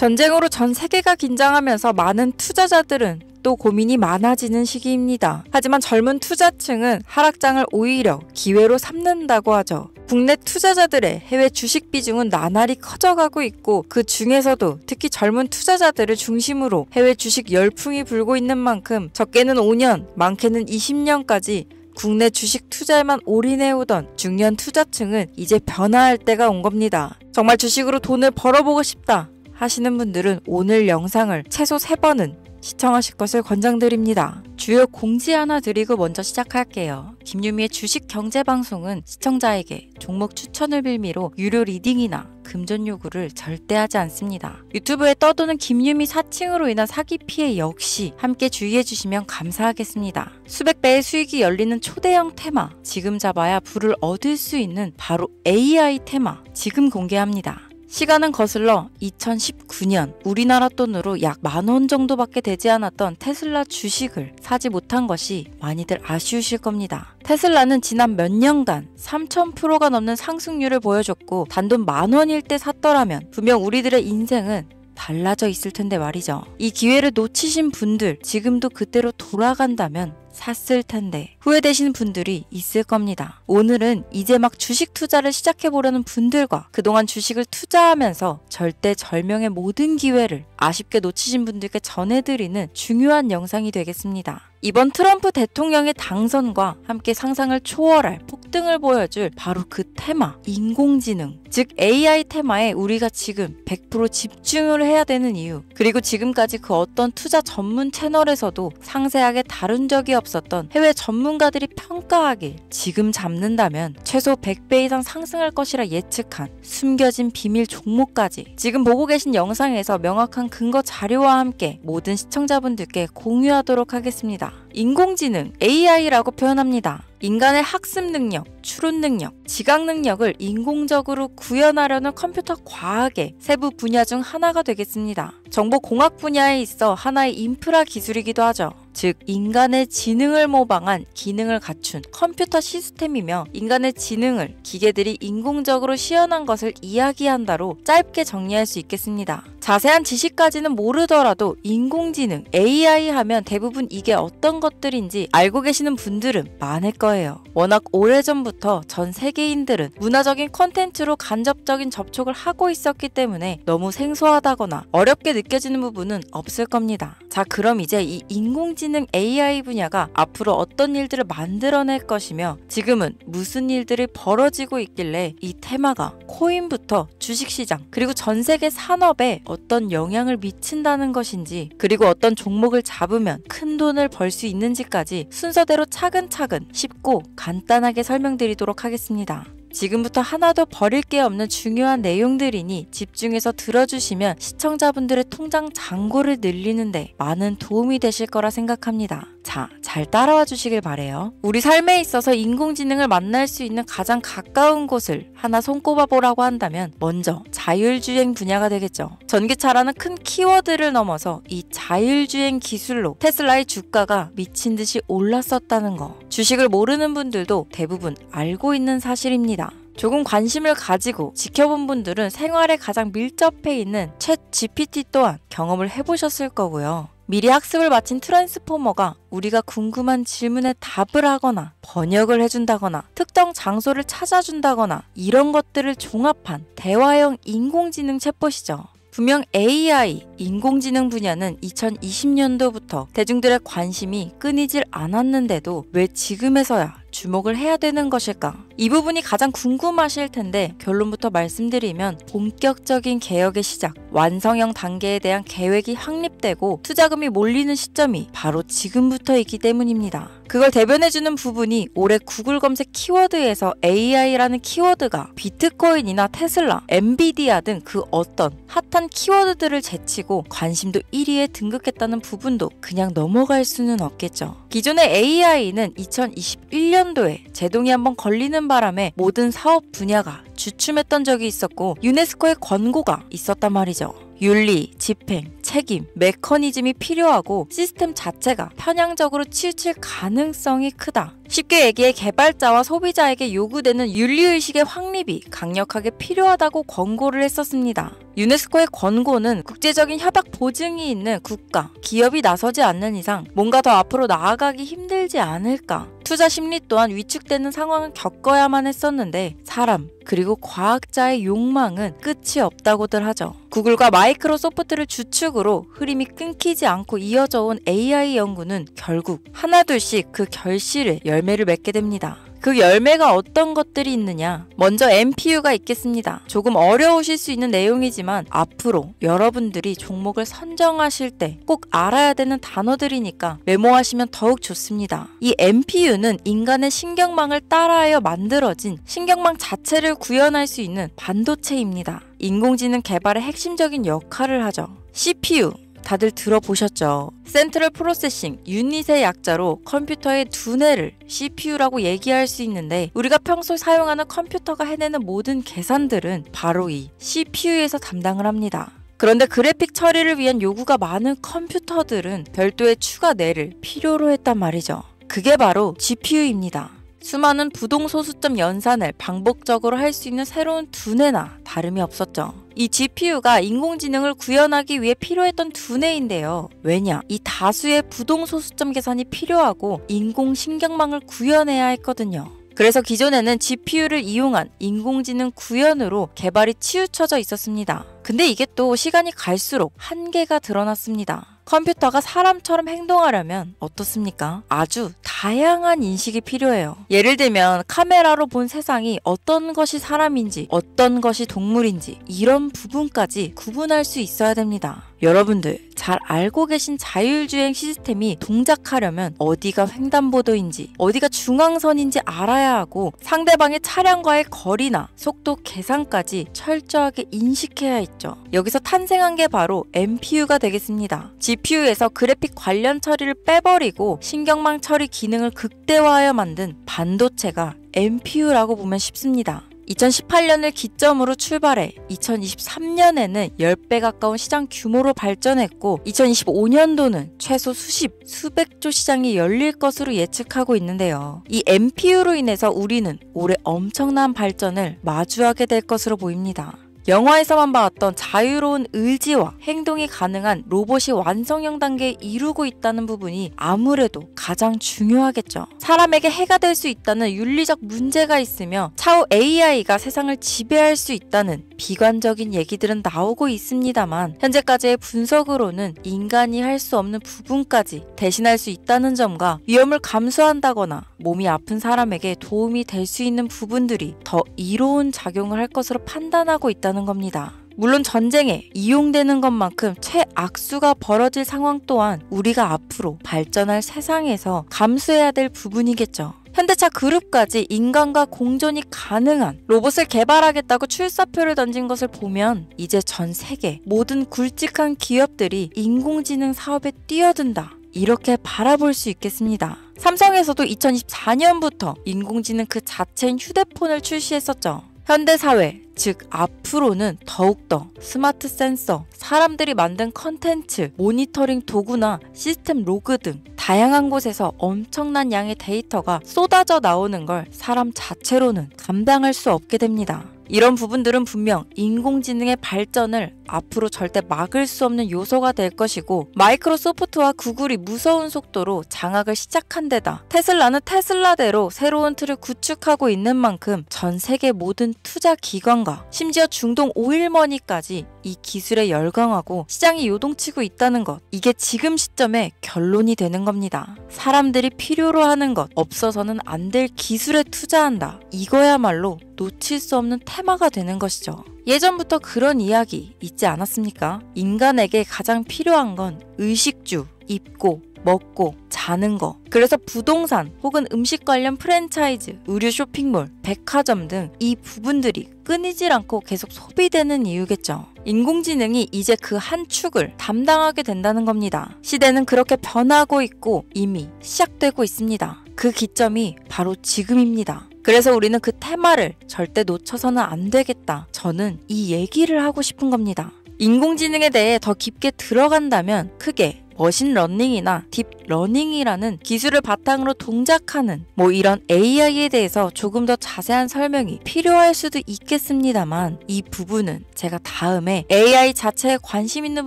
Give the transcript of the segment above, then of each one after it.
전쟁으로 전 세계가 긴장하면서 많은 투자자들은 또 고민이 많아지는 시기입니다. 하지만 젊은 투자층은 하락장을 오히려 기회로 삼는다고 하죠. 국내 투자자들의 해외 주식 비중은 나날이 커져가고 있고 그 중에서도 특히 젊은 투자자들을 중심으로 해외 주식 열풍이 불고 있는 만큼 적게는 5년, 많게는 20년까지 국내 주식 투자에만 올인해오던 중년 투자층은 이제 변화할 때가 온 겁니다. 정말 주식으로 돈을 벌어보고 싶다 하시는 분들은 오늘 영상을 최소 3번은 시청하실 것을 권장드립니다. 주요 공지 하나 드리고 먼저 시작할게요. 김유미의 주식 경제 방송은 시청자에게 종목 추천을 빌미로 유료 리딩이나 금전 요구를 절대 하지 않습니다. 유튜브에 떠도는 김유미 사칭으로 인한 사기 피해 역시 함께 주의해 주시면 감사하겠습니다. 수백 배의 수익이 열리는 초대형 테마, 지금 잡아야 부를 얻을 수 있는 바로 AI 테마 지금 공개합니다. 시간은 거슬러 2019년 우리나라 돈으로 약 10,000원 정도밖에 되지 않았던 테슬라 주식을 사지 못한 것이 많이들 아쉬우실 겁니다. 테슬라는 지난 몇 년간 3000%가 넘는 상승률을 보여줬고 단돈 10,000원일 때 샀더라면 분명 우리들의 인생은 달라져 있을 텐데 말이죠. 이 기회를 놓치신 분들 지금도 그때로 돌아간다면 샀을 텐데 후회되시는 분들이 있을 겁니다. 오늘은 이제 막 주식 투자를 시작해보려는 분들과 그동안 주식을 투자하면서 절대절명의 모든 기회를 아쉽게 놓치신 분들께 전해드리는 중요한 영상이 되겠습니다. 이번 트럼프 대통령의 당선과 함께 상상을 초월할 폭등을 보여줄 바로 그 테마, 인공지능, 즉 AI 테마에 우리가 지금 100% 집중을 해야 되는 이유, 그리고 지금까지 그 어떤 투자 전문 채널에서도 상세하게 다룬 적이 없었던 해외 전문가들이 평가하길 지금 잡는다면 최소 100배 이상 상승할 것이라 예측한 숨겨진 비밀 종목까지 지금 보고 계신 영상에서 명확한 근거 자료와 함께 모든 시청자분들께 공유하도록 하겠습니다. 인공지능, AI라고 표현합니다. 인간의 학습 능력, 추론 능력, 지각 능력을 인공적으로 구현하려는 컴퓨터 과학의 세부 분야 중 하나가 되겠습니다. 정보공학 분야에 있어 하나의 인프라 기술이기도 하죠. 즉 인간의 지능을 모방한 기능을 갖춘 컴퓨터 시스템이며 인간의 지능을 기계들이 인공적으로 시연한 것을 이야기한다로 짧게 정리할 수 있겠습니다. 자세한 지식까지는 모르더라도 인공지능, AI 하면 대부분 이게 어떤 것들인지 알고 계시는 분들은 많을 거예요. 워낙 오래전부터 전 세계인들은 문화적인 콘텐츠로 간접적인 접촉을 하고 있었기 때문에 너무 생소하다거나 어렵게 느껴지는 부분은 없을 겁니다. 자, 그럼 이제 이 인공지능 AI 분야가 앞으로 어떤 일들을 만들어낼 것이며 지금은 무슨 일들이 벌어지고 있길래 이 테마가 코인부터 주식시장 그리고 전 세계 산업에 어떤 영향을 미친다는 것인지, 그리고 어떤 종목을 잡으면 큰 돈을 벌 수 있는지까지 순서대로 차근차근 쉽고 간단하게 설명드리도록 하겠습니다. 지금부터 하나도 버릴 게 없는 중요한 내용들이니 집중해서 들어주시면 시청자분들의 통장 잔고를 늘리는데 많은 도움이 되실 거라 생각합니다. 자, 잘 따라와 주시길 바래요. 우리 삶에 있어서 인공지능을 만날 수 있는 가장 가까운 곳을 하나 손꼽아 보라고 한다면 먼저 자율주행 분야가 되겠죠. 전기차라는 큰 키워드를 넘어서 이 자율주행 기술로 테슬라의 주가가 미친 듯이 올랐었다는 거, 주식을 모르는 분들도 대부분 알고 있는 사실입니다. 조금 관심을 가지고 지켜본 분들은 생활에 가장 밀접해 있는 챗 GPT 또한 경험을 해보셨을 거고요. 미리 학습을 마친 트랜스포머가 우리가 궁금한 질문에 답을 하거나 번역을 해준다거나 특정 장소를 찾아준다거나 이런 것들을 종합한 대화형 인공지능 챗봇이죠. 분명 AI, 인공지능 분야는 2020년도부터 대중들의 관심이 끊이질 않았는데도 왜 지금에서야 주목을 해야 되는 것일까? 이 부분이 가장 궁금하실 텐데 결론부터 말씀드리면 본격적인 개혁의 시작, 완성형 단계에 대한 계획이 확립되고 투자금이 몰리는 시점이 바로 지금부터이기 때문입니다. 그걸 대변해주는 부분이 올해 구글 검색 키워드에서 AI라는 키워드가 비트코인이나 테슬라, 엔비디아 등 그 어떤 핫한 키워드들을 제치고 관심도 1위에 등극했다는 부분도 그냥 넘어갈 수는 없겠죠. 기존의 AI는 2021년도에 제동이 한번 걸리는 바람에 모든 사업 분야가 주춤했던 적이 있었고 유네스코의 권고가 있었단 말이죠. 윤리, 집행, 책임, 메커니즘이 필요하고 시스템 자체가 편향적으로 치우칠 가능성이 크다. 쉽게 얘기해 개발자와 소비자에게 요구되는 윤리의식의 확립이 강력하게 필요하다고 권고를 했었습니다. 유네스코의 권고는 국제적인 협약 보증이 있는 국가, 기업이 나서지 않는 이상 뭔가 더 앞으로 나아가기 힘들지 않을까. 투자 심리 또한 위축되는 상황을 겪어야만 했었는데 사람 그리고 과학자의 욕망은 끝이 없다고들 하죠. 구글과 마이크로소프트를 주축으로 흐름이 끊기지 않고 이어져 온 AI 연구는 결국 하나둘씩 그 결실의 열매를 맺게 됩니다. 그 열매가 어떤 것들이 있느냐? 먼저 MPU가 있겠습니다. 조금 어려우실 수 있는 내용이지만 앞으로 여러분들이 종목을 선정하실 때 꼭 알아야 되는 단어들이니까 메모하시면 더욱 좋습니다. 이 MPU는 인간의 신경망을 따라하여 만들어진 신경망 자체를 구현할 수 있는 반도체입니다. 인공지능 개발의 핵심적인 역할을 하죠. CPU 다들 들어보셨죠? 센트럴 프로세싱 유닛의 약자로 컴퓨터의 두뇌를 CPU라고 얘기할 수 있는데 우리가 평소 사용하는 컴퓨터가 해내는 모든 계산들은 바로 이 CPU에서 담당을 합니다. 그런데 그래픽 처리를 위한 요구가 많은 컴퓨터들은 별도의 추가 뇌를 필요로 했단 말이죠. 그게 바로 GPU입니다. 수많은 부동소수점 연산을 반복적으로 할 수 있는 새로운 두뇌나 다름이 없었죠. 이 GPU가 인공지능을 구현하기 위해 필요했던 두뇌인데요. 왜냐? 이 다수의 부동소수점 계산이 필요하고 인공신경망을 구현해야 했거든요. 그래서 기존에는 GPU를 이용한 인공지능 구현으로 개발이 치우쳐져 있었습니다. 근데 이게 또 시간이 갈수록 한계가 드러났습니다. 컴퓨터가 사람처럼 행동하려면 어떻습니까? 아주 다양한 인식이 필요해요. 예를 들면 카메라로 본 세상이 어떤 것이 사람인지 어떤 것이 동물인지 이런 부분까지 구분할 수 있어야 됩니다. 여러분들 잘 알고 계신 자율주행 시스템이 동작하려면 어디가 횡단보도인지 어디가 중앙선인지 알아야 하고 상대방의 차량과의 거리나 속도 계산까지 철저하게 인식해야 했죠. 여기서 탄생한 게 바로 MPU가 되겠습니다. GPU에서 그래픽 관련 처리를 빼버리고 신경망 처리 기능을 극대화하여 만든 반도체가 MPU라고 보면 쉽습니다. 2018년을 기점으로 출발해 2023년에는 10배 가까운 시장 규모로 발전했고 2025년도는 최소 수백조 시장이 열릴 것으로 예측하고 있는데요. 이 MPU로 인해서 우리는 올해 엄청난 발전을 마주하게 될 것으로 보입니다. 영화에서만 봤던 자유로운 의지와 행동이 가능한 로봇이 완성형 단계에 이루고 있다는 부분이 아무래도 가장 중요하겠죠. 사람에게 해가 될 수 있다는 윤리적 문제가 있으며 차후 AI가 세상을 지배할 수 있다는 비관적인 얘기들은 나오고 있습니다만 현재까지의 분석으로는 인간이 할 수 없는 부분까지 대신할 수 있다는 점과 위험을 감수한다거나 몸이 아픈 사람에게 도움이 될 수 있는 부분들이 더 이로운 작용을 할 것으로 판단하고 있다는 겁니다. 물론 전쟁에 이용되는 것만큼 최악수가 벌어질 상황 또한 우리가 앞으로 발전할 세상에서 감수해야 될 부분이겠죠. 현대차 그룹까지 인간과 공존이 가능한 로봇을 개발하겠다고 출사표를 던진 것을 보면 이제 전 세계 모든 굵직한 기업들이 인공지능 사업에 뛰어든다. 이렇게 바라볼 수 있겠습니다. 삼성에서도 2024년부터 인공지능 그 자체인 휴대폰을 출시했었죠. 현대사회, 즉 앞으로는 더욱더 스마트 센서, 사람들이 만든 컨텐츠, 모니터링 도구나 시스템 로그 등 다양한 곳에서 엄청난 양의 데이터가 쏟아져 나오는 걸 사람 자체로는 감당할 수 없게 됩니다. 이런 부분들은 분명 인공지능의 발전을 앞으로 절대 막을 수 없는 요소가 될 것이고 마이크로소프트와 구글이 무서운 속도로 장악을 시작한 데다 테슬라는 테슬라대로 새로운 틀을 구축하고 있는 만큼 전 세계 모든 투자 기관과 심지어 중동 오일머니까지 이 기술에 열광하고 시장이 요동치고 있다는 것, 이게 지금 시점에 결론이 되는 겁니다. 사람들이 필요로 하는 것, 없어서는 안 될 기술에 투자한다. 이거야말로 놓칠 수 없는 테마가 되는 것이죠. 예전부터 그런 이야기 있지 않았습니까? 인간에게 가장 필요한 건 의식주, 입고, 먹고, 자는 거. 그래서 부동산 혹은 음식 관련 프랜차이즈, 의류 쇼핑몰, 백화점 등 이 부분들이 끊이질 않고 계속 소비되는 이유겠죠. 인공지능이 이제 그 한 축을 담당하게 된다는 겁니다. 시대는 그렇게 변하고 있고 이미 시작되고 있습니다. 그 기점이 바로 지금입니다. 그래서 우리는 그 테마를 절대 놓쳐서는 안 되겠다. 저는 이 얘기를 하고 싶은 겁니다. 인공지능에 대해 더 깊게 들어간다면 크게 머신러닝이나 딥러닝이라는 기술을 바탕으로 동작하는 이런 AI에 대해서 조금 더 자세한 설명이 필요할 수도 있겠습니다만 이 부분은 제가 다음에 AI 자체에 관심 있는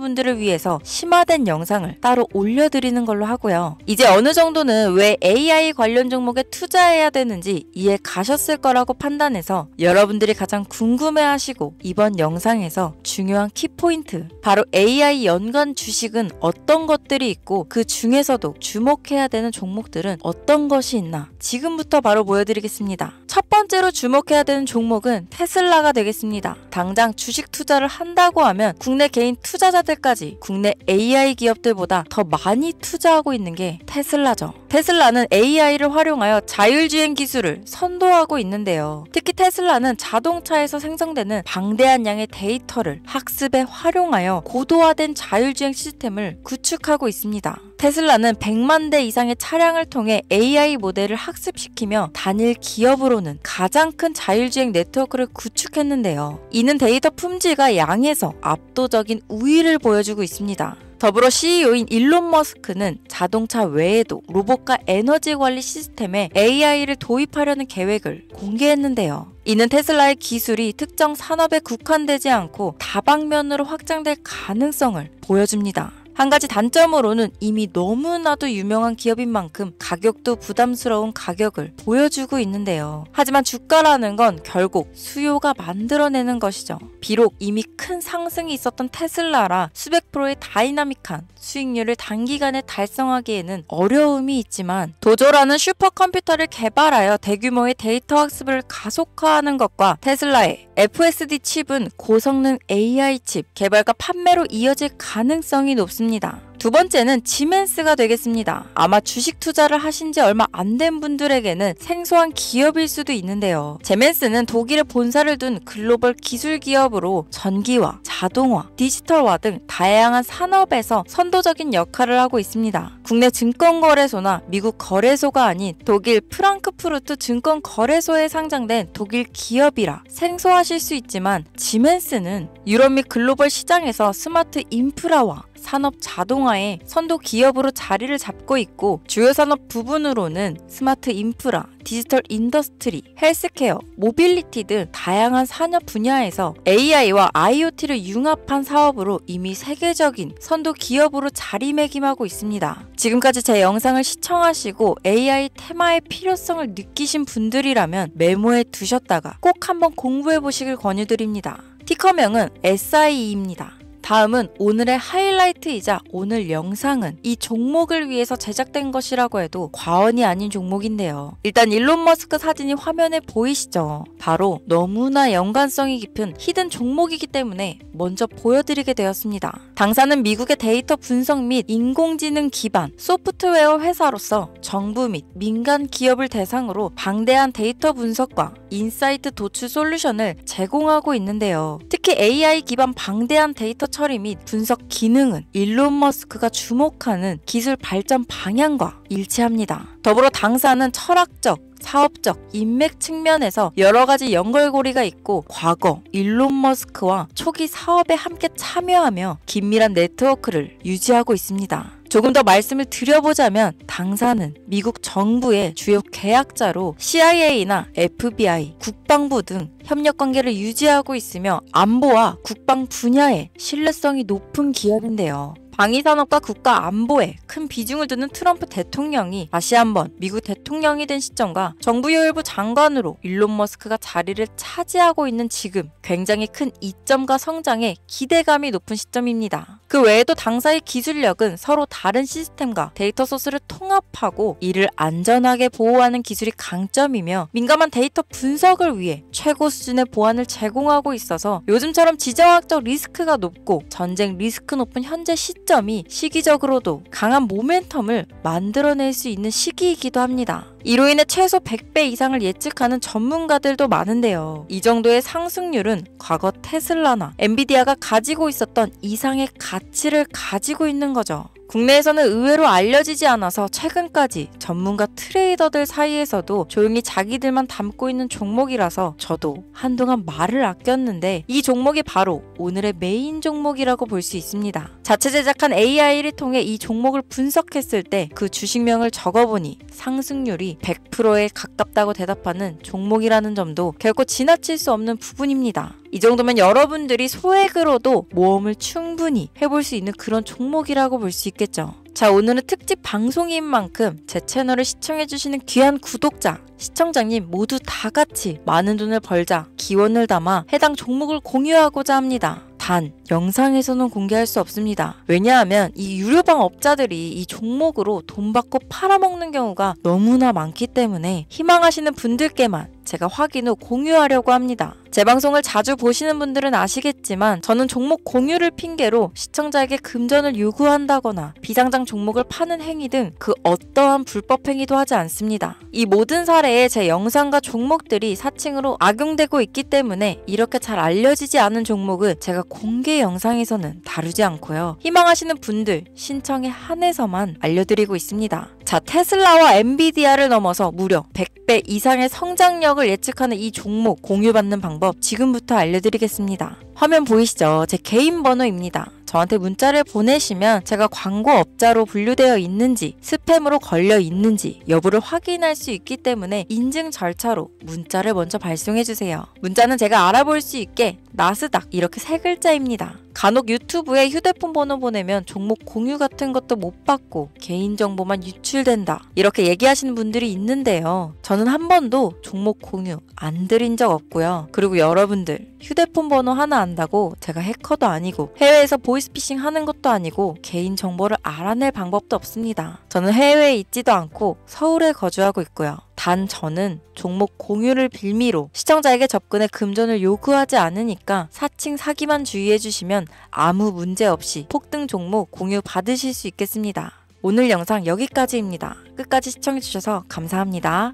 분들을 위해서 심화된 영상을 따로 올려드리는 걸로 하고요. 이제 어느 정도는 왜 AI 관련 종목에 투자해야 되는지 이해 가셨을 거라고 판단해서 여러분들이 가장 궁금해하시고 이번 영상에서 중요한 키포인트, 바로 AI 연관 주식은 어떤 것들이 있고 그 중에서도 주목해야 되는 종목들은 어떤 것이 있나 지금부터 바로 보여드리겠습니다. 첫 번째로 주목해야 되는 종목은 테슬라가 되겠습니다. 당장 주식 투자를 한다고 하면 국내 개인 투자자들까지 국내 AI 기업들보다 더 많이 투자하고 있는 게 테슬라죠. 테슬라는 AI를 활용하여 자율주행 기술을 선도하고 있는데요. 특히 테슬라는 자동차에서 생성되는 방대한 양의 데이터를 학습에 활용하여 고도화된 자율주행 시스템을 구축하고 있습니다. 테슬라는 100만 대 이상의 차량을 통해 AI 모델을 학습시키며 단일 기업으로는 가장 큰 자율주행 네트워크를 구축했는데요. 이는 데이터 품질과 양에서 압도적인 우위를 보여주고 있습니다. 더불어 CEO인 일론 머스크는 자동차 외에도 로봇과 에너지 관리 시스템에 AI를 도입하려는 계획을 공개했는데요. 이는 테슬라의 기술이 특정 산업에 국한되지 않고 다방면으로 확장될 가능성을 보여줍니다. 한 가지 단점으로는 이미 너무나도 유명한 기업인 만큼 가격도 부담스러운 가격을 보여주고 있는데요. 하지만 주가라는 건 결국 수요가 만들어내는 것이죠. 비록 이미 큰 상승이 있었던 테슬라라 수백 프로의 다이나믹한 수익률을 단기간에 달성하기에는 어려움이 있지만 도조라는 슈퍼컴퓨터를 개발하여 대규모의 데이터 학습을 가속화하는 것과 테슬라의 FSD 칩은 고성능 AI 칩 개발과 판매로 이어질 가능성이 높습니다. 두 번째는 지멘스가 되겠습니다. 아마 주식 투자를 하신 지 얼마 안 된 분들에게는 생소한 기업일 수도 있는데요. 지멘스는 독일에 본사를 둔 글로벌 기술 기업으로 전기화, 자동화, 디지털화 등 다양한 산업에서 선도적인 역할을 하고 있습니다. 국내 증권거래소나 미국 거래소가 아닌 독일 프랑크푸르트 증권거래소에 상장된 독일 기업이라 생소하실 수 있지만 지멘스는 유럽 및 글로벌 시장에서 스마트 인프라와 산업 자동화의 선도 기업으로 자리를 잡고 있고 주요 산업 부분으로는 스마트 인프라, 디지털 인더스트리, 헬스케어, 모빌리티 등 다양한 산업 분야에서 AI와 IoT를 융합한 사업으로 이미 세계적인 선도 기업으로 자리매김하고 있습니다. 지금까지 제 영상을 시청하시고 AI 테마의 필요성을 느끼신 분들이라면 메모해 두셨다가 꼭 한번 공부해 보시길 권유드립니다. 티커명은 SIE입니다. 다음은 오늘의 하이라이트이자 오늘 영상은 이 종목을 위해서 제작된 것이라고 해도 과언이 아닌 종목인데요. 일단 일론 머스크 사진이 화면에 보이시죠? 바로 너무나 연관성이 깊은 히든 종목이기 때문에 먼저 보여드리게 되었습니다. 당사는 미국의 데이터 분석 및 인공지능 기반 소프트웨어 회사로서 정부 및 민간 기업을 대상으로 방대한 데이터 분석과 인사이트 도출 솔루션을 제공하고 있는데요. 특히 AI 기반 방대한 데이터 처리 및 분석 기능은 일론 머스크가 주목하는 기술 발전 방향과 일치합니다. 더불어 당사는 철학적, 사업적, 인맥 측면에서 여러 가지 연결고리가 있고 과거 일론 머스크와 초기 사업에 함께 참여하며 긴밀한 네트워크를 유지하고 있습니다. 조금 더 말씀을 드려보자면 당사는 미국 정부의 주요 계약자로 CIA나 FBI, 국방부 등 협력관계를 유지하고 있으며 안보와 국방 분야에 신뢰성이 높은 기업인데요. 방위산업과 국가 안보에 큰 비중을 두는 트럼프 대통령이 다시 한번 미국 대통령이 된 시점과 정부요일부 장관으로 일론 머스크가 자리를 차지하고 있는 지금 굉장히 큰 이점과 성장에 기대감이 높은 시점입니다. 그 외에도 당사의 기술력은 서로 다른 시스템과 데이터 소스를 통합하고 이를 안전하게 보호하는 기술이 강점이며 민감한 데이터 분석을 위해 최고 수준의 보안을 제공하고 있어서 요즘처럼 지정학적 리스크가 높고 전쟁 리스크 높은 현재 시점이 시기적으로도 강한 모멘텀을 만들어낼 수 있는 시기이기도 합니다. 이로 인해 최소 100배 이상을 예측하는 전문가들도 많은데요. 이 정도의 상승률은 과거 테슬라나 엔비디아가 가지고 있었던 이상의 가치를 가지고 있는 거죠. 국내에서는 의외로 알려지지 않아서 최근까지 전문가 트레이더들 사이에서도 조용히 자기들만 담고 있는 종목이라서 저도 한동안 말을 아꼈는데 이 종목이 바로 오늘의 메인 종목이라고 볼 수 있습니다. 자체 제작한 AI를 통해 이 종목을 분석했을 때 그 주식명을 적어보니 상승률이 100%에 가깝다고 대답하는 종목이라는 점도 결코 지나칠 수 없는 부분입니다. 이 정도면 여러분들이 소액으로도 모험을 충분히 해볼 수 있는 그런 종목이라고 볼 수 있겠죠. 자, 오늘은 특집 방송인 만큼 제 채널을 시청해주시는 귀한 구독자, 시청자님 모두 다 같이 많은 돈을 벌자 기원을 담아 해당 종목을 공유하고자 합니다. 단, 영상에서는 공개할 수 없습니다. 왜냐하면 이 유료방 업자들이 이 종목으로 돈 받고 팔아먹는 경우가 너무나 많기 때문에 희망하시는 분들께만 제가 확인 후 공유하려고 합니다. 제 방송을 자주 보시는 분들은 아시겠지만 저는 종목 공유를 핑계로 시청자에게 금전을 요구한다거나 비상장 종목을 파는 행위 등 그 어떠한 불법 행위도 하지 않습니다. 이 모든 사례에 제 영상과 종목들이 사칭으로 악용되고 있기 때문에 이렇게 잘 알려지지 않은 종목은 제가 공개 영상에서는 다루지 않고요. 희망하시는 분들 신청에 한해서만 알려드리고 있습니다. 자, 테슬라와 엔비디아를 넘어서 무려 100배 이상의 성장력을 예측하는 이 종목 공유받는 방법 지금부터 알려드리겠습니다. 화면 보이시죠? 제 개인 번호입니다. 저한테 문자를 보내시면 제가 광고업자로 분류되어 있는지 스팸으로 걸려 있는지 여부를 확인할 수 있기 때문에 인증 절차로 문자를 먼저 발송해주세요. 문자는 제가 알아볼 수 있게 나스닥 이렇게 3글자입니다. 간혹 유튜브에 휴대폰 번호 보내면 종목 공유 같은 것도 못 받고 개인정보만 유출된다 이렇게 얘기하시는 분들이 있는데요. 저는 한 번도 종목 공유 안 드린 적 없고요. 그리고 여러분들 휴대폰 번호 하나 안다고 제가 해커도 아니고 해외에서 보이스피싱 하는 것도 아니고 개인정보를 알아낼 방법도 없습니다. 저는 해외에 있지도 않고 서울에 거주하고 있고요. 단 저는 종목 공유를 빌미로 시청자에게 접근해 금전을 요구하지 않으니까 사칭 사기만 주의해주시면 아무 문제 없이 폭등 종목 공유 받으실 수 있겠습니다. 오늘 영상 여기까지입니다. 끝까지 시청해주셔서 감사합니다.